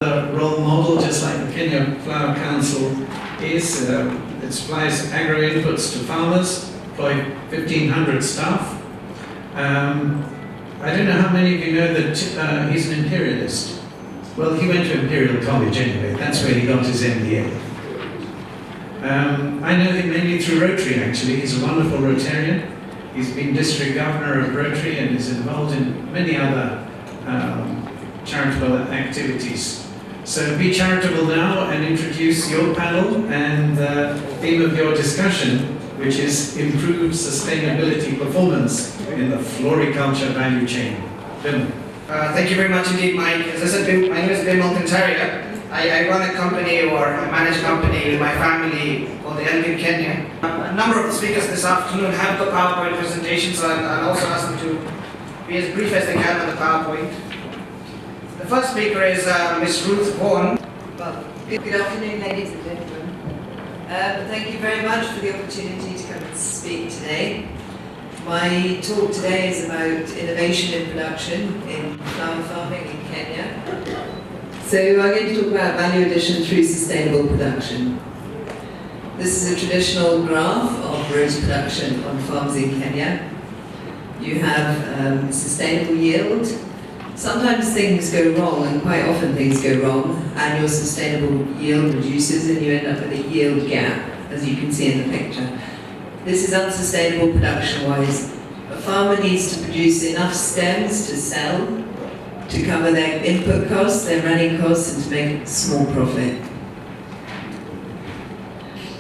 A role model, just like the Kenya Flower Council is. It supplies agro inputs to farmers, employ 1,500 staff. I don't know how many of you know that he's an imperialist. Well, he went to Imperial College anyway, that's where he got his MBA. I know him mainly through Rotary, actually. He's a wonderful Rotarian. He's been district governor of Rotary and is involved in many other charitable activities. So be charitable now and introduce your panel and the theme of your discussion, which is improved sustainability performance in the floriculture value chain. Bill. Thank you very much indeed, Mike. As I said, my name is Bill Mulcantaria. I run a company, or I manage a company with my family called the Elgin Kenya. A number of the speakers this afternoon have the PowerPoint presentations, so I'll also ask them to be as brief as they can on the PowerPoint. The first speaker is Ms. Ruth Vaughan. Well, good afternoon, ladies and gentlemen. Thank you very much for the opportunity to come and speak today. My talk today is about innovation in production in flower farming in Kenya. So I'm going to talk about value addition through sustainable production. This is a traditional graph of rose production on farms in Kenya. You have sustainable yield. Sometimes things go wrong, and quite often things go wrong, and your sustainable yield reduces and you end up with a yield gap, as you can see in the picture. This is unsustainable production-wise. A farmer needs to produce enough stems to sell, to cover their input costs, their running costs, and to make a small profit.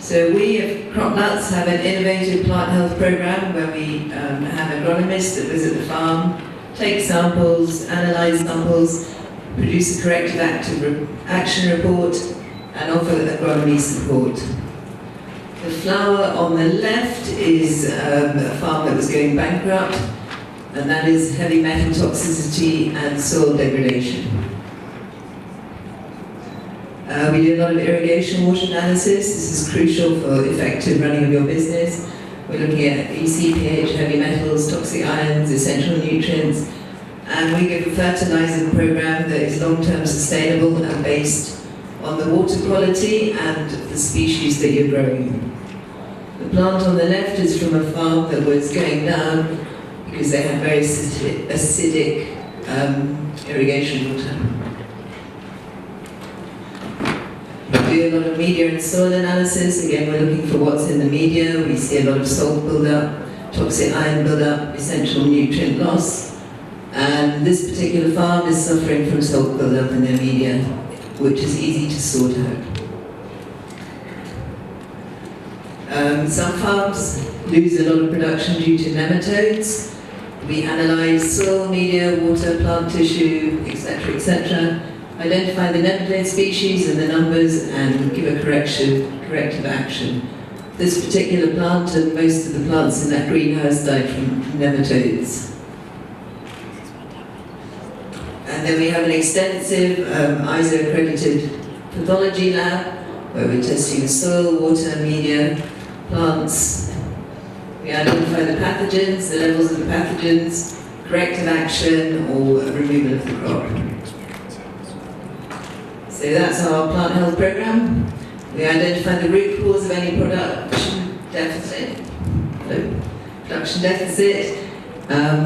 So we at Crop Nuts have an innovative plant health program where we have agronomists that visit the farm, take samples, analyse samples, produce a corrective action report, and offer agronomy support. The flower on the left is a farm that was going bankrupt, and that is heavy metal toxicity and soil degradation. We do a lot of irrigation water analysis. This is crucial for effective running of your business. We're looking at ECPH, heavy metals, toxic ions, essential nutrients, and we give a fertilizer program that is long-term sustainable and based on the water quality and the species that you're growing. The plant on the left is from a farm that was going down because they had very acidic irrigation water. We do a lot of media and soil analysis. Again, we're looking for what's in the media. We see a lot of salt buildup, toxic ion buildup, essential nutrient loss. And this particular farm is suffering from salt buildup in their media, which is easy to sort out. Some farms lose a lot of production due to nematodes. We analyse soil, media, water, plant tissue, etc., identify the nematode species and the numbers, and give a corrective action. This particular plant and most of the plants in that greenhouse died from nematodes. And then we have an extensive ISO-accredited pathology lab where we're testing the soil, water, media, plants. We identify the pathogens, the levels of the pathogens, corrective action, or removal of the crop. So that's our plant health program. We identify the root cause of any production deficit.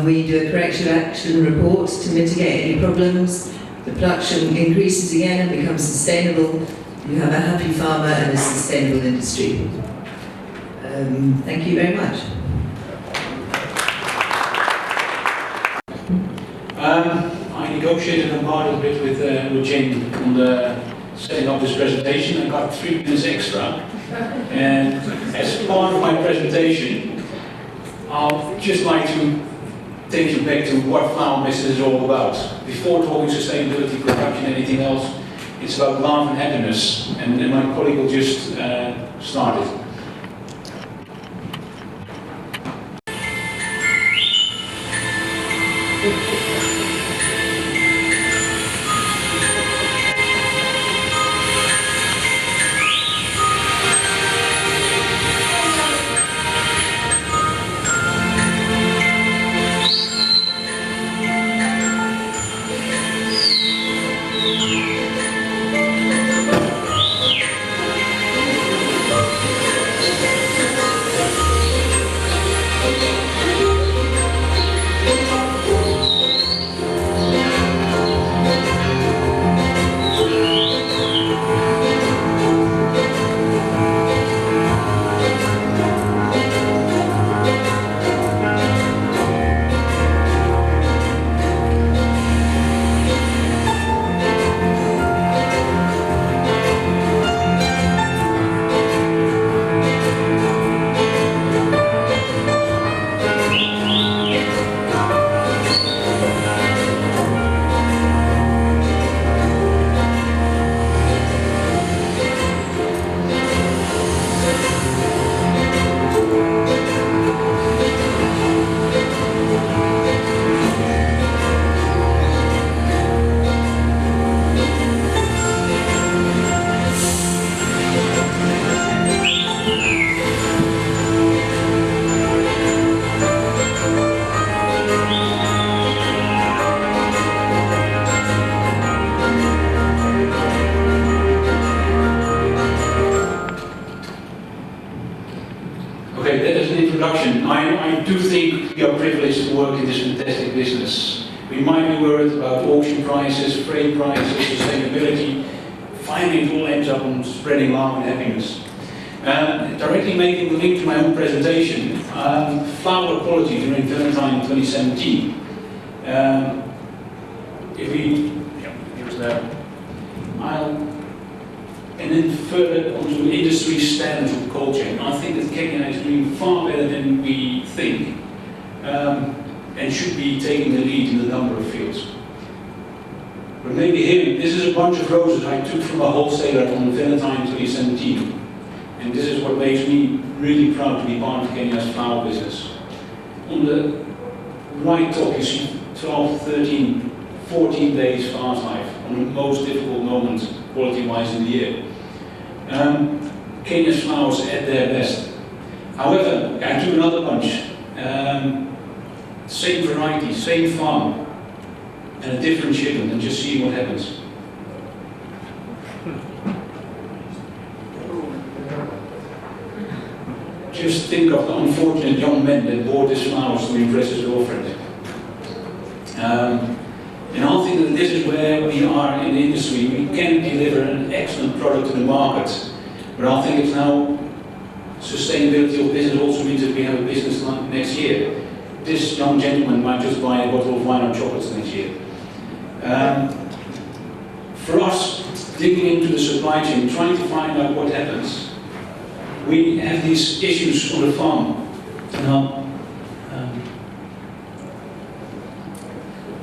We do a corrective action report to mitigate any problems. The production increases again and becomes sustainable. You have a happy farmer and a sustainable industry. Thank you very much. I negotiated and bargained a bit with Jane on the setting up this presentation. I got 3 minutes extra. And as part of my presentation, I'll just like to take you back to what flower business is all about. Before talking sustainability, production, anything else, it's about love and happiness. And my colleague will just start it. do think we are privileged to work in this fantastic business. We might be worried about auction prices, freight prices, sustainability. Finally, it all ends up on spreading love and happiness. Directly making the link to my own presentation, flower quality during Valentine 2017. Here's that. And then further onto industry standards of cold chain. I think that Kenya is doing far better than we think, and should be taking the lead in a number of fields. But maybe here, this is a bunch of roses I took from a wholesaler on Valentine 2017. And this is what makes me really proud to be part of Kenya's flower business. On the right top, you see 12, 13, 14 days fast life on the most difficult moment, quality-wise, in the year. Kenya's flowers at their best. However, I took another bunch. Same variety, same farm, and a different shipment, and just see what happens. Just think of the unfortunate young men that bought these flowers to impress his girlfriend. And I think that this is where we are in the industry. We can deliver an excellent product to the market, but I think it's now sustainability of business also means that we have a business next year. This young gentleman might just buy a bottle of wine or chocolates next year. For us, digging into the supply chain, trying to find out what happens, we have these issues on the farm. Now,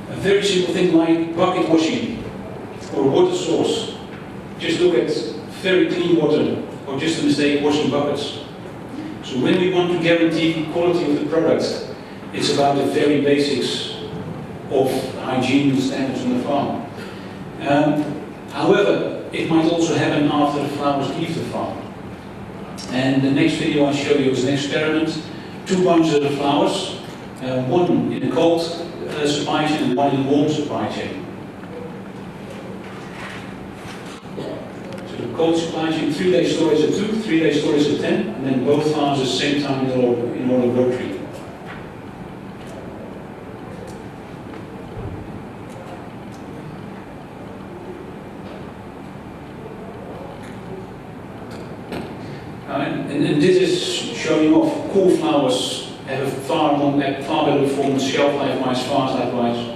a very simple thing like bucket washing or water source. Just look at very clean water or just a mistake washing buckets. So when we want to guarantee quality of the product, it's about the very basics of hygiene standards on the farm. However, it might also happen after the flowers leave the farm. And the next video I'll show you is an experiment. 2 bunches of flowers, one in a cold supply chain and one in a warm supply chain. So the cold supply chain, 3-day storage at 2, 3-day storage at 10, and then both flowers at the same time in order rotary. And this is showing off cool flowers have a far better performance, shelf life-wise, fast life-wise.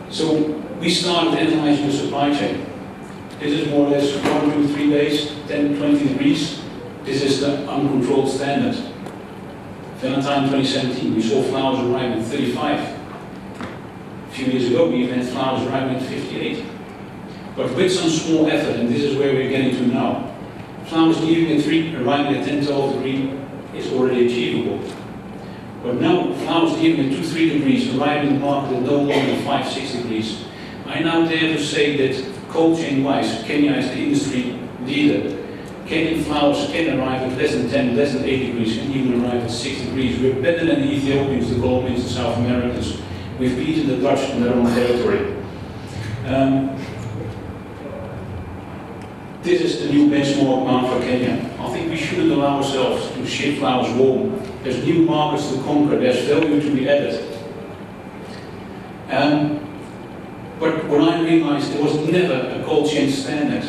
So we started analyzing the supply chain. This is more or less 1, 2, 3 days, 10, 20 degrees. This is the uncontrolled standard. Valentine 2017, we saw flowers arriving at 35. A few years ago, we even had flowers arriving at 58. But with some small effort, and this is where we're getting to now, flowers leaving at 3, arriving at 10, 12 degrees is already achievable. But now, flowers leaving at 2, 3 degrees, arriving in the market at no more than 5, 6 degrees. I now dare to say that cold chain-wise, Kenya is the industry leader. Kenyan flowers can arrive at less than 10, less than 8 degrees, and even arrive at 6 degrees. We're better than the Ethiopians, the Colombians, the South Americans. We've beaten the Dutch on their own territory. This is the new benchmark now for Kenya. I think we shouldn't allow ourselves to ship flowers warm. There's new markets to conquer, there's value to be added. But when I realized there was never a cold chain standard,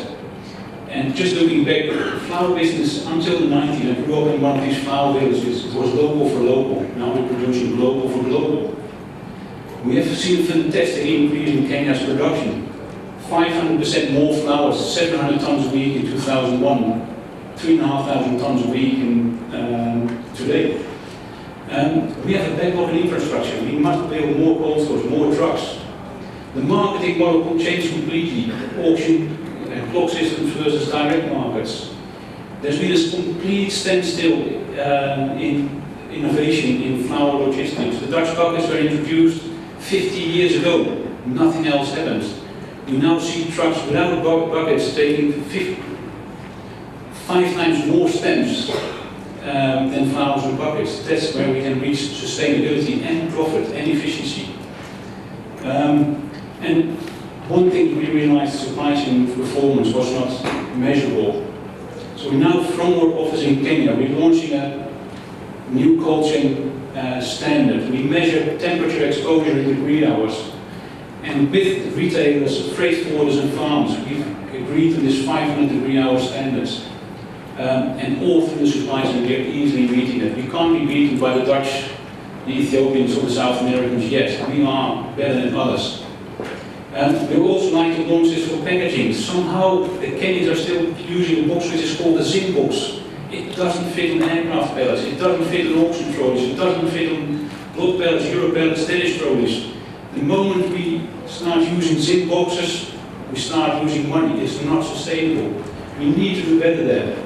and just looking back, the flower business until the 90s, I grew up in one of these flower villages, it was local for local. Now we're producing global for global. We have seen a fantastic increase in Kenya's production. 500% more flowers, 700 tons a week in 2001, 3,500 tons a week today. We have a backlog in infrastructure. We must build more cold stores, more trucks. The marketing model changed completely. Auction and clock systems versus direct markets. There's been a complete standstill in innovation in flower logistics. The Dutch buckets were introduced 50 years ago. Nothing else happened. We now see trucks without buckets taking 5 times more stems than flowers and buckets. That's where we can reach sustainability and profit and efficiency. And one thing we realized, supply chain performance was not measurable. So now from our office in Kenya, we're launching a new cold chain standard. We measure temperature exposure in degree hours. And with retailers, freight forwarders and farmers, we've agreed to this 500 degree hour standards. And all through the supply chain, we are easily meeting it. We can't be beaten by the Dutch, the Ethiopians or the South Americans yet. We are better than others. We would also like to launch this for packaging. Somehow the Kenyans are still using a box which is called the zinc box. It doesn't fit on aircraft pallets, it doesn't fit on auction trolleys, it doesn't fit on block pallets, Euro pallets, Danish trolleys. The moment we start using zinc boxes, we start losing money. It's not sustainable. We need to do better there.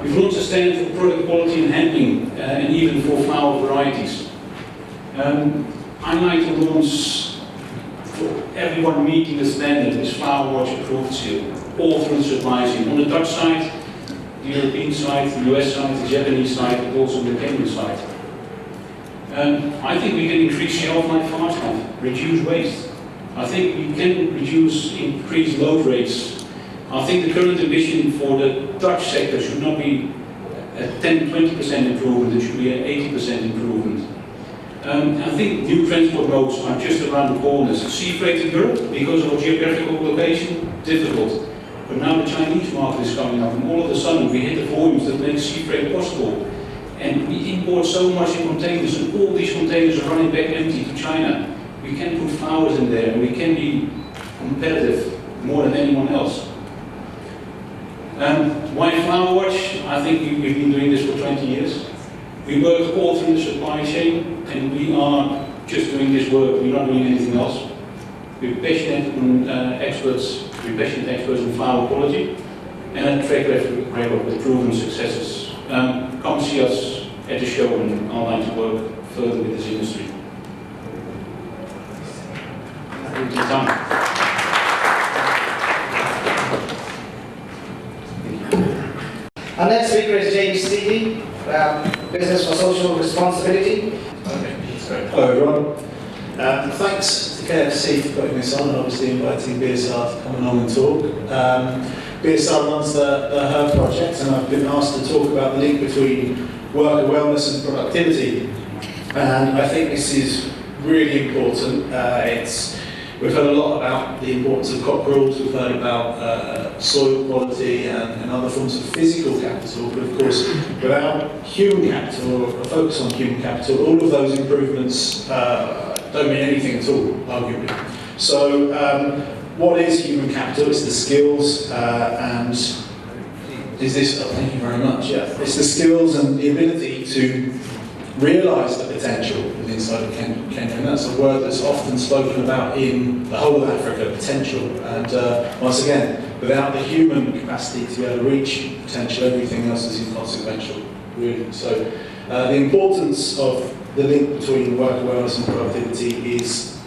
We've launched a standard for product quality and handling, and even for flower varieties. I'd like to launch for everyone meeting the standard this Flower Watch approved seal, all through the supply chain. On the Dutch side, the European side, the US side, the Japanese side, but also the Kenyan side. I think we can increase shelf life faster, reduce waste. I think we can increase load rates. I think the current ambition for the Dutch sector should not be a 10-20% improvement, it should be an 80% improvement. I think new transport modes are just around the corners. Sea freight in Europe, because of our geographical location, difficult. But now the Chinese market is coming up, and all of a sudden we hit the volumes that make sea freight possible. And we import so much in containers, and all these containers are running back empty to China. We can put flowers in there, and we can be competitive more than anyone else. Why Flower Watch? I think we've been doing this for 20 years. We work all through the supply chain, and we are just doing this work. We're not doing anything else. We're passionate experts in flower quality, and a track record with proven successes. Come see us at the show, and I'd like to work further with this industry. Thank you for your time. Our next speaker is James Stevie, Business for Social Responsibility. Okay, hello everyone. Thanks to KFC for putting this on and obviously inviting BSR to come along and talk. BSR runs the HER project, and I've been asked to talk about the link between worker wellness and productivity. And I think this is really important. We've heard a lot about the importance of cockerels, we've heard about soil quality and other forms of physical capital, but of course without human capital or a focus on human capital, all of those improvements don't mean anything at all, arguably. So what is human capital? It's the skills and is this, thank you very much, yeah. It's the skills and the ability to realise the potential within inside of Kenya, and that's a word that's often spoken about in the whole of Africa, potential. And once again, without the human capacity to be able to reach potential, everything else is inconsequential, really. So the importance of the link between worker wellness and productivity is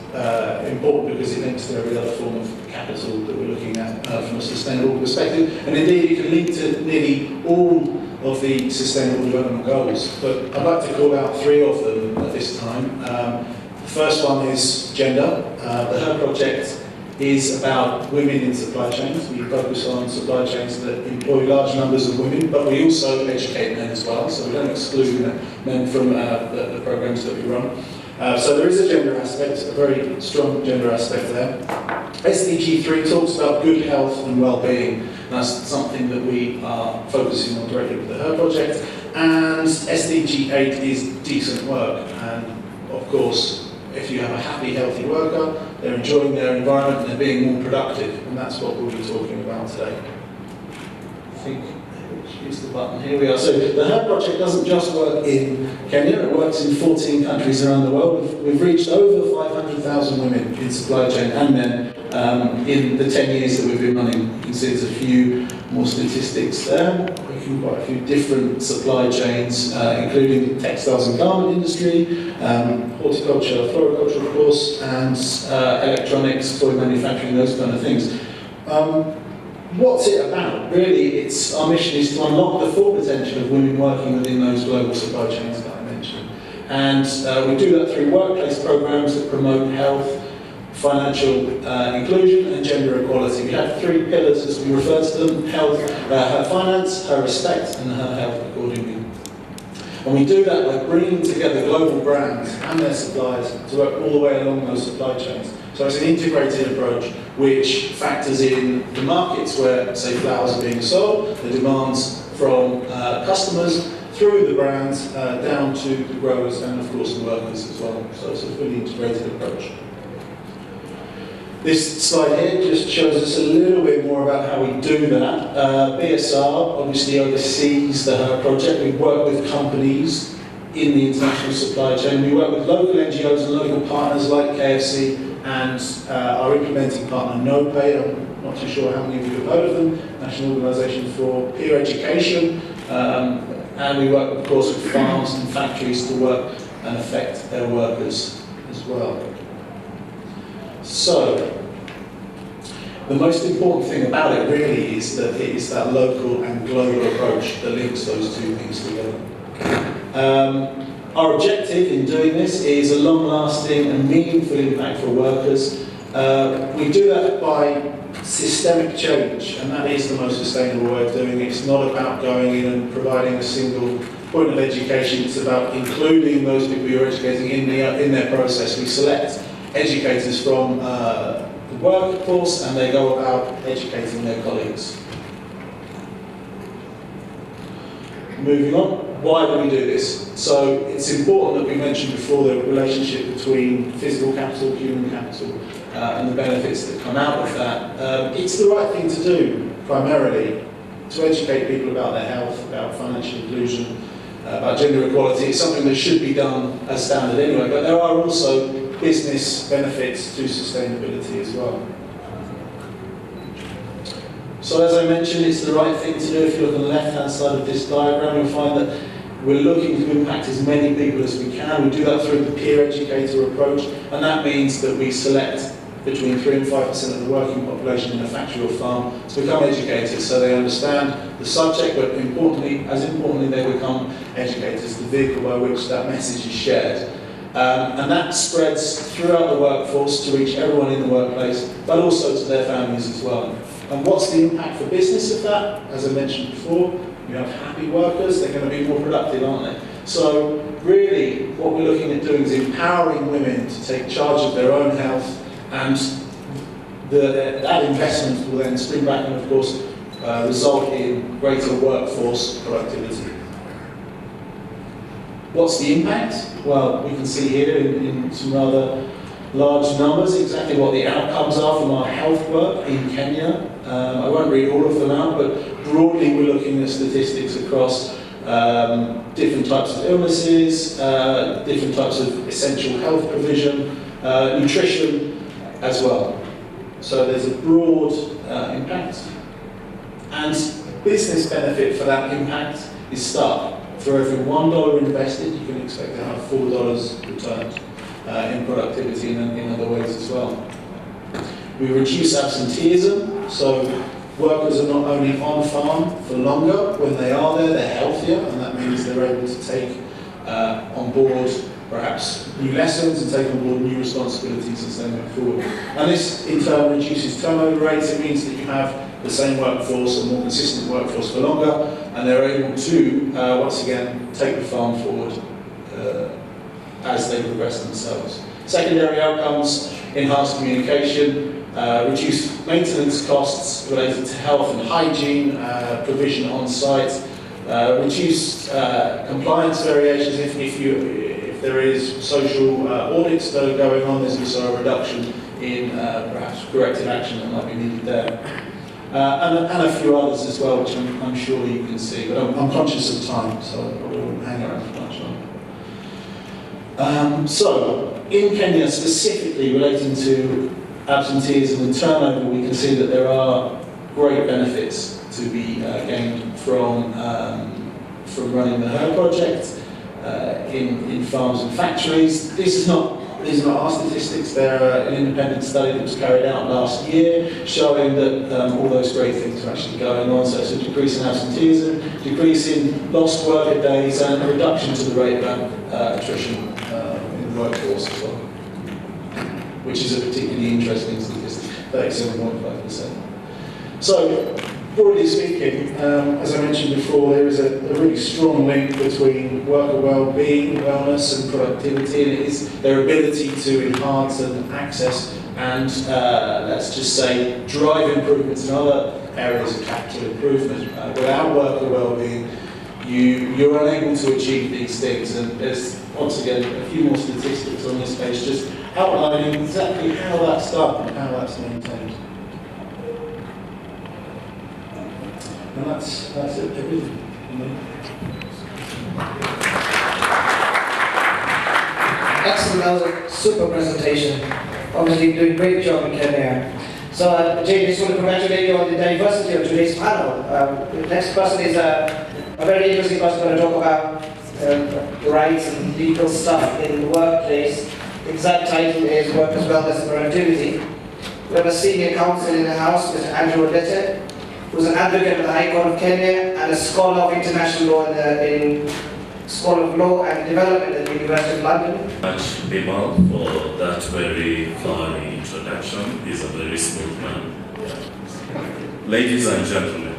important because it links to every other form of capital that we're looking at from a sustainable perspective, and indeed it can link to nearly all of the Sustainable Development Goals, but I'd like to call out 3 of them at this time. The first one is gender. The HER project is about women in supply chains. We focus on supply chains that employ large numbers of women, but we also educate men as well, so we don't exclude men from the programs that we run. So there is a gender aspect, a very strong gender aspect there. SDG 3 talks about good health and well-being. That's something that we are focusing on directly with the HER project. And SDG 8 is decent work. And of course, if you have a happy, healthy worker, they're enjoying their environment and they're being more productive. And that's what we'll be talking about today. I think, use the button, here we are. So the HER project doesn't just work in Kenya, it works in 14 countries around the world. We've reached over 500,000 women in supply chain and men in the 10 years that we've been running. You can see there's a few more statistics there. We've got a few different supply chains, including the textiles and garment industry, horticulture, floriculture of course, and electronics, toy manufacturing, those kind of things. What's it about? Really, our mission is to unlock the full potential of women working within those global supply chains that I mentioned. And we do that through workplace programs that promote health, financial inclusion and gender equality. We have 3 pillars as we refer to them: health, her finance, her respect, and her health accordingly. And we do that by bringing together global brands and their suppliers to work all the way along those supply chains. So it's an integrated approach which factors in the markets where, say, flowers are being sold, the demands from customers, through the brands, down to the growers and of course the workers as well. So it's a fully integrated approach. This slide here just shows us a little bit more about how we do that. BSR obviously oversees the HER project. We work with companies in the international supply chain. We work with local NGOs and local partners like KFC and our implementing partner NoPay. I'm not too sure how many of you have heard of them, National Organisation for Peer Education. And we work, of course, with farms and factories to work and affect their workers as well. So, the most important thing about it really is that it is that local and global approach that links those two things together. Our objective in doing this is a long-lasting and meaningful impact for workers. We do that by systemic change, and that is the most sustainable way of doing it. It's not about going in and providing a single point of education. It's about including those people you're educating in their process. We select educators from the workforce, and they go about educating their colleagues. Moving on, why do we do this? So it's important that we mentioned before the relationship between physical capital, human capital, and the benefits that come out of that. It's the right thing to do, primarily, to educate people about their health, about financial inclusion, about gender equality. It's something that should be done as standard anyway, but there are also business benefits to sustainability as well. So as I mentioned, it's the right thing to do. If you look on the left-hand side of this diagram, you'll find that we're looking to impact as many people as we can. We do that through the peer educator approach, and that means that we select between 3 and 5% of the working population in a factory or farm to become educated so they understand the subject, but as importantly, they become educators, the vehicle by which that message is shared. And that spreads throughout the workforce to reach everyone in the workplace, but also to their families as well. And what's the impact for business of that? As I mentioned before, you have happy workers, they're going to be more productive, aren't they? So really, what we're looking at doing is empowering women to take charge of their own health, and that investment will then spring back and, of course, result in greater workforce productivity. What's the impact? Well, we can see here in some rather large numbers exactly what the outcomes are from our health work in Kenya. I won't read all of them out, but broadly we're looking at statistics across different types of illnesses, different types of essential health provision, nutrition as well. So there's a broad impact. And business benefit for that impact is stark. For every $1 invested, you can expect to have $4 returned in productivity and in other ways as well. We reduce absenteeism, so workers are not only on farm for longer, when they are there, they're healthier, and that means they're able to take on board perhaps new lessons and take on board new responsibilities as they move forward. And this in turn reduces turnover rates. It means that you have the same workforce, a more consistent workforce for longer, and they're able to, once again, take the farm forward as they progress themselves. Secondary outcomes, enhanced communication, reduced maintenance costs related to health and hygiene, provision on site, reduced compliance variations if there is social audits that are going on. There's also a reduction in perhaps corrective action that might be needed there. And a few others as well, which I'm sure you can see, but I'm conscious of time, so I probably won't hang around for much longer. So, in Kenya specifically relating to absenteeism and turnover, we can see that there are great benefits to be gained from running the HER project in farms and factories. These are not our statistics, they're an independent study that was carried out last year showing that all those great things are actually going on. So it's a decrease in absenteeism, decrease in lost worker days, and a reduction to the rate of attrition in the workforce as well, which is a particularly interesting statistic, 37.5%. So Broadly speaking, as I mentioned before, there is a really strong link between worker well-being, wellness and productivity, and it is their ability to enhance and access and, let's just say, drive improvements in other areas of capital improvement. Without worker well-being, you're unable to achieve these things, and there's, once again, a few more statistics on this page just outlining exactly how that's done and how that's maintained. And that's it, everything. Excellent, that was a super presentation. Obviously, you're doing a great job in Kenya. So, Jane, I just want to congratulate you on the diversity of today's panel. The next person is a very interesting person going to talk about rights and legal stuff in the workplace. The exact title is Workers' Wellness and Productivity. We have a senior counsel in the House, Mr. Andrew Odete, who's an advocate of the High Court of Kenya and a scholar of international law in School of Law and Development at the University of London. Much Bimal for that very flowery introduction. He's a very smooth man. Ladies and gentlemen,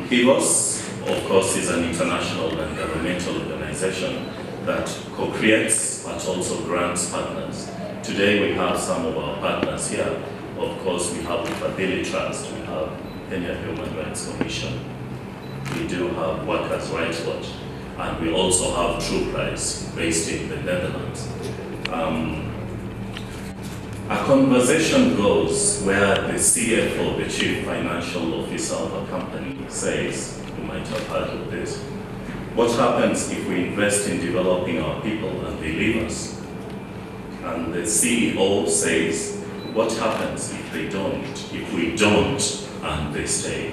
HIVOS, of course, is an international and governmental organization that co-creates but also grants partners. Today we have some of our partners here. Of course, we have the Fadhili Trust, we have Kenya Human Rights Commission, we do have Workers' Rights Watch, and we also have True Price based in the Netherlands. A conversation goes where the CFO, the Chief Financial Officer of a company, says, you might have heard of this, what happens if we invest in developing our people and they leave us? And the CEO says, what happens if they don't, if we don't and they stay?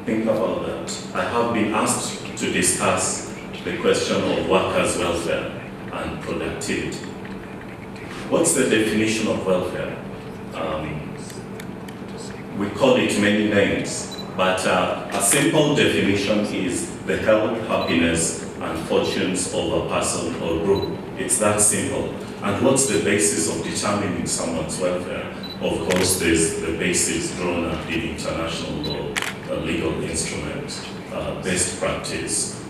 Think about that. I have been asked to discuss the question of workers' welfare and productivity. What's the definition of welfare? We call it many names, but a simple definition is the health, happiness, and fortunes of a person or group. It's that simple. And what's the basis of determining someone's welfare? Of course, there's the basis drawn up in international law, legal instruments, best practice,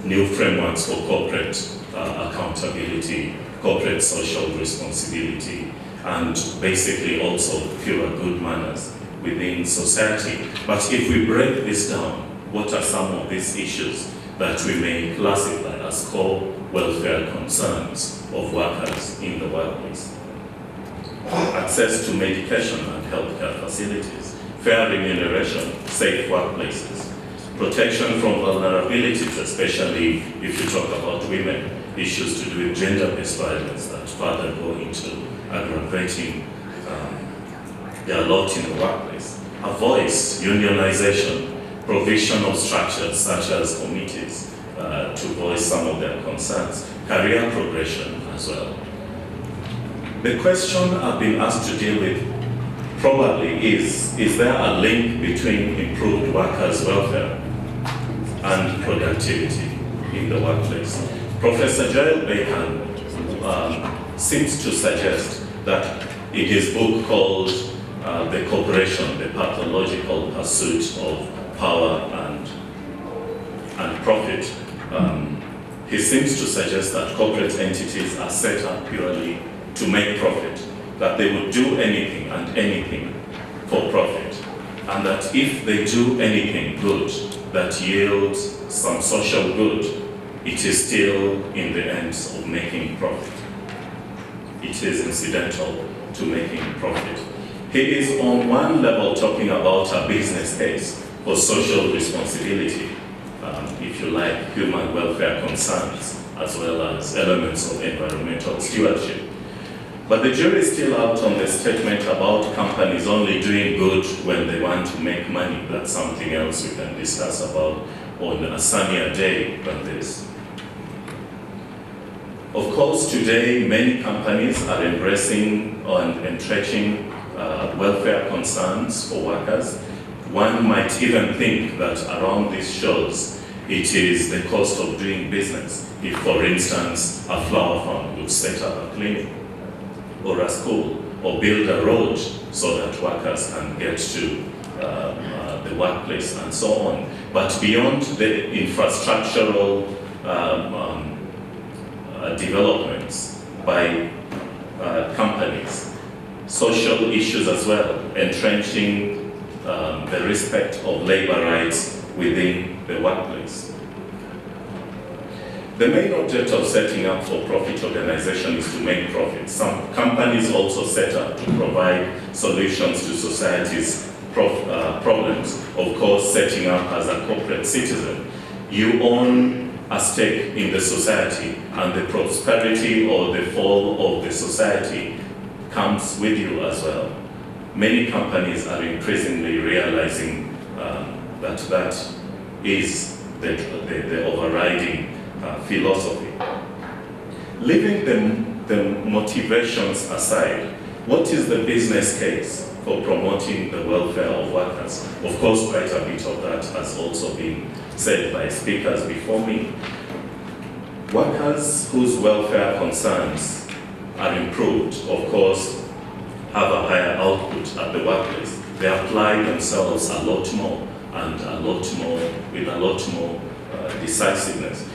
new frameworks for corporate accountability, corporate social responsibility, and basically also pure good manners within society. But if we break this down, what are some of these issues that we may classify as core welfare concerns of workers in the workplace? Access to medication and healthcare facilities, fair remuneration, safe workplaces, protection from vulnerability, especially if you talk about women, issues to do with gender-based violence that further go into aggravating their lot in the workplace. A voice, unionization, provision of structures such as committees to voice some of their concerns, career progression as well. The question I've been asked to deal with probably is there a link between improved workers' welfare and productivity in the workplace? Professor Joel Bacon seems to suggest that in his book called The Corporation, the Pathological Pursuit of Power and Profit, he seems to suggest that corporate entities are set up purely to make profit, that they would do anything and anything for profit, and that if they do anything good that yields some social good, it is still in the ends of making profit. It is incidental to making profit. He is on one level talking about a business case for social responsibility, if you like, human welfare concerns, as well as elements of environmental stewardship. But the jury is still out on the statement about companies only doing good when they want to make money. That's something else we can discuss about on a sunnier day than this. Of course, today many companies are embracing and entrenching welfare concerns for workers. One might even think that around these shows, it is the cost of doing business. If, for instance, a flower farm would set up a clinic, or a school, or build a road so that workers can get to the workplace and so on. But beyond the infrastructural developments by companies, social issues as well, entrenching the respect of labor rights within the workplace. The main object of setting up for-profit organization is to make profit. Some companies also set up to provide solutions to society's problems. Of course, setting up as a corporate citizen, you own a stake in the society, and the prosperity or the fall of the society comes with you as well. Many companies are increasingly realizing that is the overriding philosophy. Leaving the motivations aside, what is the business case for promoting the welfare of workers? Of course, quite a bit of that has also been said by speakers before me. Workers whose welfare concerns are improved, of course, have a higher output at the workplace. They apply themselves a lot more and with a lot more decisiveness.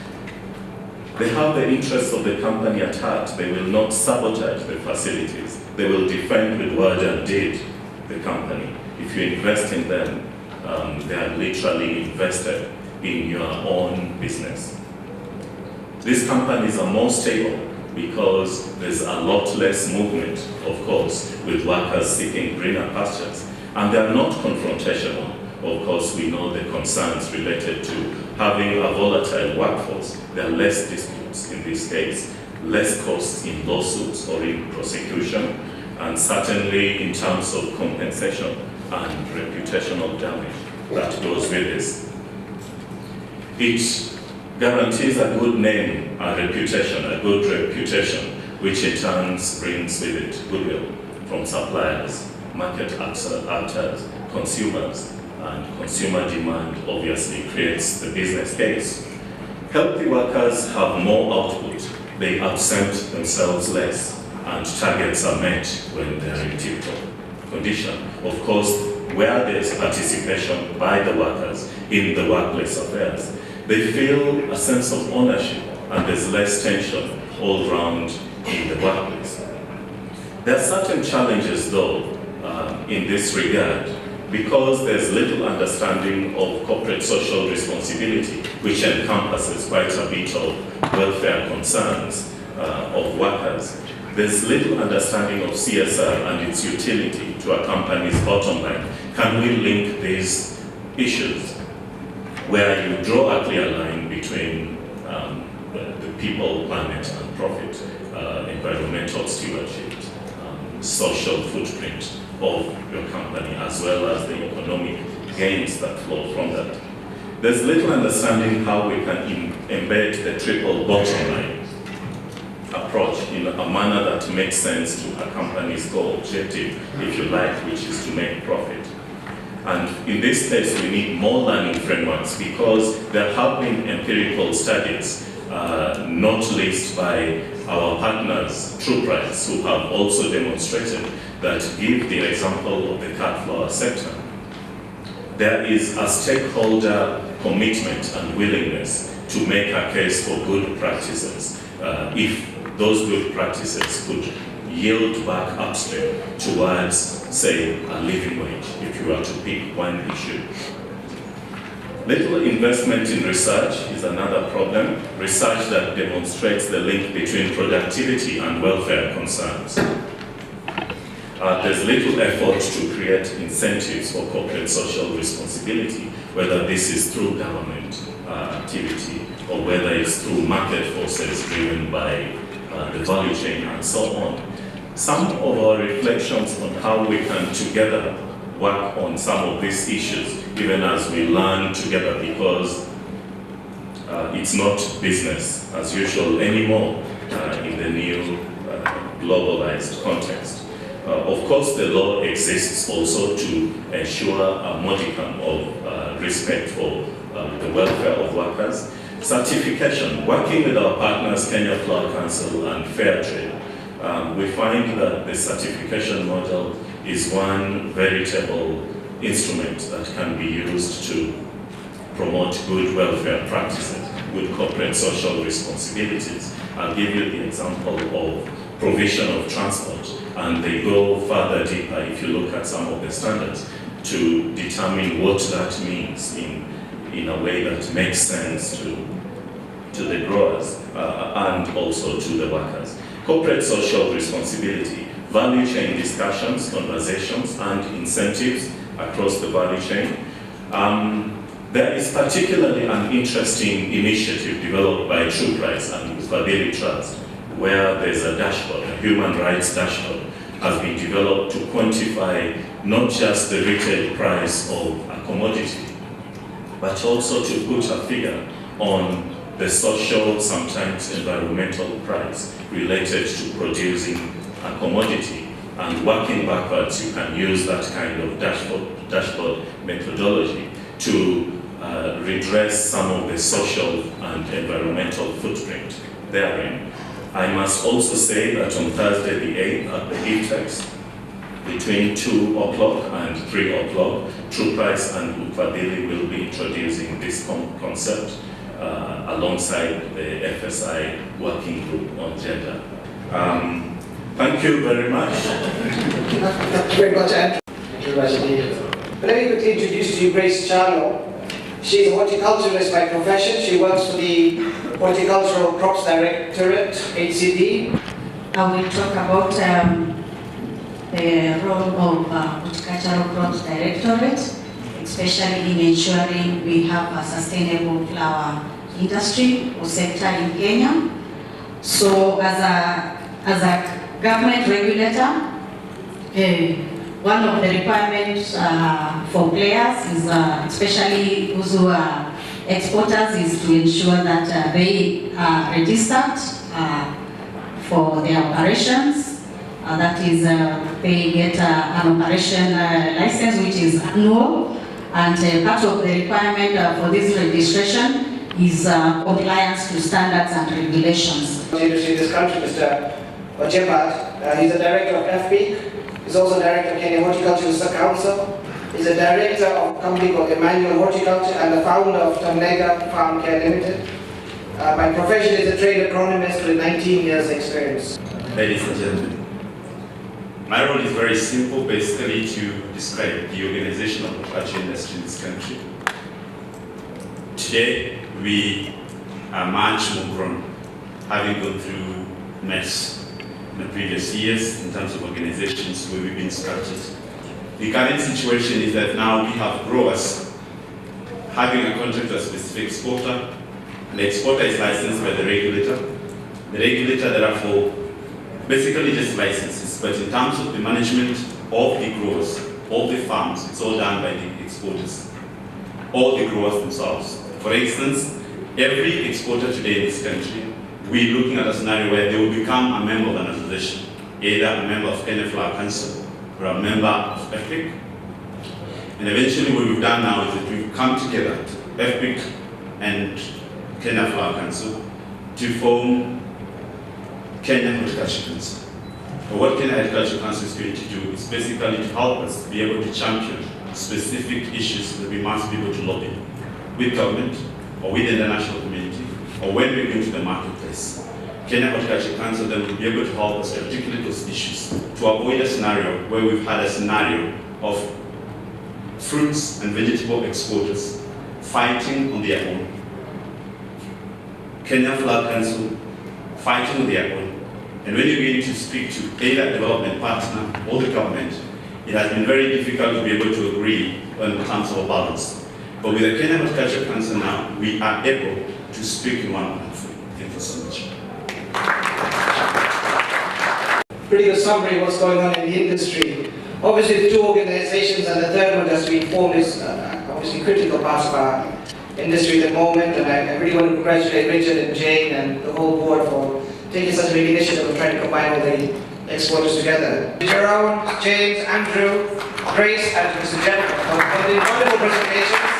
They have the interests of the company at heart. They will not sabotage the facilities. They will defend with word and deed the company. If you invest in them, they are literally invested in your own business. These companies are more stable because there's a lot less movement, of course, with workers seeking greener pastures. And they are not confrontational. Of course, we know the concerns related to having a volatile workforce. There are less disputes in this case, less costs in lawsuits or in prosecution, and certainly in terms of compensation and reputational damage that goes with this. It guarantees a good name, a good reputation, which in turn brings with it goodwill from suppliers, market actors, consumers, and consumer demand obviously creates the business case. Healthy workers have more output, they absent themselves less, and targets are met when they are in tip-top condition. Of course, where there is participation by the workers in the workplace affairs, they feel a sense of ownership and there's less tension all around in the workplace. There are certain challenges though in this regard, because there's little understanding of corporate social responsibility, which encompasses quite a bit of welfare concerns of workers. There's little understanding of CSR and its utility to a company's bottom line. Can we link these issues where you draw a clear line between the people, planet, and profit, environmental stewardship, social footprint of your company, as well as the economic gains that flow from that? There's little understanding how we can embed the triple bottom line approach in a manner that makes sense to a company's goal objective, if you like, which is to make profit. And in this case, we need more learning frameworks because there have been empirical studies, not least by our partners, TruePrice, who have also demonstrated that give the example of the cat flour sector. There is a stakeholder commitment and willingness to make a case for good practices if those good practices could yield back upstream towards, say, a living wage, if you were to pick one issue. Little investment in research is another problem. Research that demonstrates the link between productivity and welfare concerns. There's little effort to create incentives for corporate social responsibility, whether this is through government activity or whether it's through market forces driven by the value chain and so on. Some of our reflections on how we can together work on some of these issues, even as we learn together, because it's not business as usual anymore in the new globalized context. Of course, the law exists also to ensure a modicum of respect for the welfare of workers. Certification, working with our partners, Kenya Flour Council and Fair Trade, we find that the certification model is one veritable instrument that can be used to promote good welfare practices, good corporate social responsibilities. I'll give you the example of provision of transport, and they go further deeper if you look at some of the standards to determine what that means in a way that makes sense to the growers and also to the workers. Corporate social responsibility, value chain discussions, conversations, and incentives across the value chain. There is particularly an interesting initiative developed by TruePrice and Ufadhili Trust, where there's a dashboard, a human rights dashboard, has been developed to quantify not just the retail price of a commodity, but also to put a figure on the social, sometimes environmental price related to producing a commodity. And working backwards, you can use that kind of dashboard methodology to redress some of the social and environmental footprint therein. I must also say that on Thursday the 8th at the IFTEX, between 2 o'clock and 3 o'clock, TruePrice and Ufadhili will be introducing this concept alongside the FSI working group on gender. Thank you very much. Thank you very much, Andrew. Thank you, Rajani. Let me quickly introduce to you Grace Charlo. She's a horticulturalist by profession. She works for the Horticultural Crops Directorate, HCD. I will talk about the role of Horticultural Crops Directorate, especially in ensuring we have a sustainable flower industry or sector in Kenya. So as a government regulator, one of the requirements for players is, especially those who are exporters, is to ensure that they are registered for their operations. That is, they get an operation license which is annual, and part of the requirement for this registration is compliance to standards and regulations. In this country, Mr. Ojepat, he's the director of FPIC. He's also director of Kenya Horticultural Council. He's a director of a company called Emmanuel Horticulture and the founder of Tamnega Farm Care Limited. My profession is a trade agronomist with 19 years experience. Ladies and gentlemen, my role is very simple, basically to describe the organization of the horticulture industry in this country. Today, we are much more grown, having gone through mess in the previous years in terms of organizations where we've been structured. The current situation is that now we have growers having a contract with a specific exporter. The exporter is licensed by the regulator. The regulator, therefore, basically just licenses, but in terms of the management of the growers, of the farms, it's all done by the exporters, all the growers themselves. For instance, every exporter today in this country, we're looking at a scenario where they will become a member of an association, either a member of Kenya Flower Council or a member of FPIC. And eventually what we've done now is that we've come together, FPIC and Kenya Flower Council, to form Kenya Horticulture Council. But what Kenya Horticulture Council is going to do is basically to help us be able to champion specific issues that we must be able to lobby with government or with the international community, or when we go into the marketplace. Kenya Horticulture Council then will be able to help us to articulate those issues to avoid a scenario where we've had a scenario of fruits and vegetable exporters fighting on their own. Kenya Flower Council fighting on their own. And when you're going to speak to either a development partner or the government, it has been very difficult to be able to agree on terms of a balance. But with the Kenya Horticulture Council now, we are able to speak in one platform. Thank you so much. Pretty good summary of what's going on in the industry. Obviously, the two organizations and the third one that's being formed is obviously critical part of our industry at the moment, and I really want to congratulate Richard and Jane and the whole board for taking such a big initiative of trying to combine all the exporters together. Jerome, James, Andrew, Grace, and Mr. Jeff for the wonderful presentations.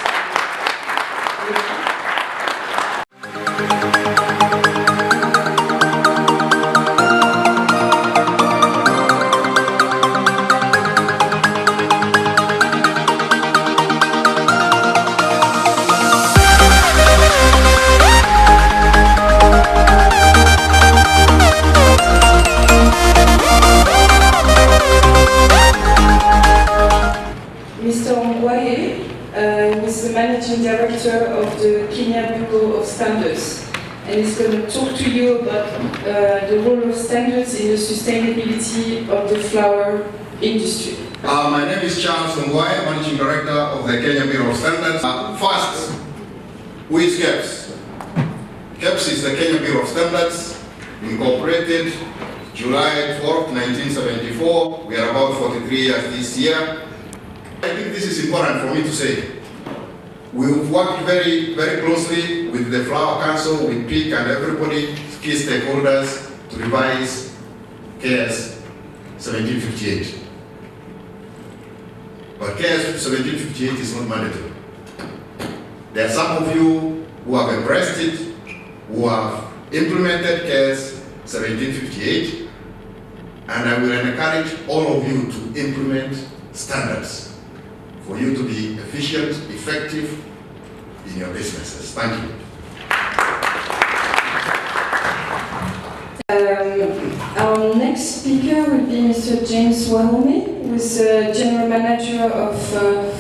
Mr. Ongwaye, who is the Managing Director of the Kenya Bureau of Standards. And he's going to talk to you about the role of standards in the sustainability of the flower industry. My name is Charles Ongwaye, Managing Director of the Kenya Bureau of Standards. First, who is KEBS? KEBS is the Kenya Bureau of Standards, incorporated July 4th, 1974. We are about 43 years this year. I think this is important for me to say. We've worked very, very closely with the Flower Council, with PIC and everybody, key stakeholders, to revise KS 1758. But KS 1758 is not mandatory. There are some of you who have embraced it, who have implemented KS 1758, and I will encourage all of you to implement standards for you to be efficient, effective in your businesses. Thank you. Our next speaker will be Mr. James Wahome, who is General Manager of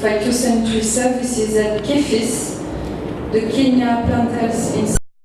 Phytosanitary Services at KEFIS, the Kenya Plant Health Institute.